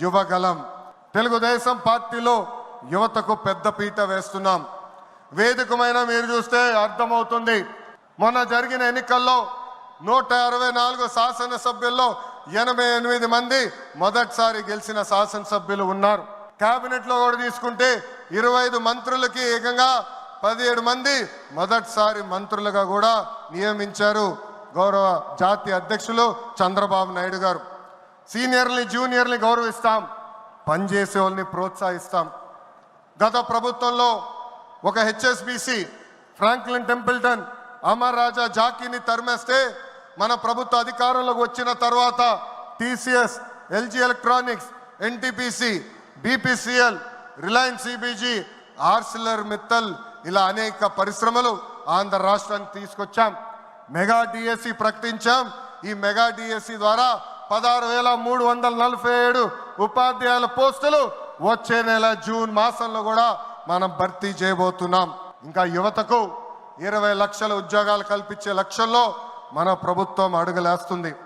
యువగలం. తెలుగుదేశం పార్టీలో యువతకు పెద్ద పీట వేస్తున్నాం. వేదికమైన మీరు చూస్తే అర్థమవుతుంది. మొన్న జరిగిన ఎన్నికల్లో 164 శాసనసభ్యుల్లో 88 మంది మొదటిసారి గెలిచిన శాసనసభ్యులు ఉన్నారు. కేబినెట్లో కూడా తీసుకుంటే 25 మంత్రులకి ఏకంగా 17 మంది మొదటిసారి మంత్రులుగా కూడా నియమించారు గౌరవ జాతీయ అధ్యక్షులు చంద్రబాబు నాయుడు గారు. సీనియర్ని జూనియర్ని గౌరవిస్తాం, పనిచేసే వాళ్ళని ప్రోత్సహిస్తాం. గత ప్రభుత్వంలో ఒక HSBC Franklin Templeton Amar Raja జాకీని తరిమేస్తే మన ప్రభుత్వ అధికారంలోకి వచ్చిన తర్వాత TCS, LG electronics, NTPC, BPCL, Reliance CBG, Arcelor Mittal ఇలా అనేక పరిశ్రమలు ఆంధ్ర రాష్ట్రానికి తీసుకొచ్చాం. మెగా డిఎస్సి ప్రకటించాం. ఈ మెగా డిఎస్సి ద్వారా 16,347 ఉపాధ్యాయుల పోస్టులు వచ్చే నెల జూన్ మాసంలో కూడా మనం భర్తీ చేయబోతున్నాం. ఇంకా యువతకు 20 లక్షల ఉద్యోగాలు కల్పించే లక్ష్యంలో మన ప్రభుత్వం అడుగులేస్తుంది.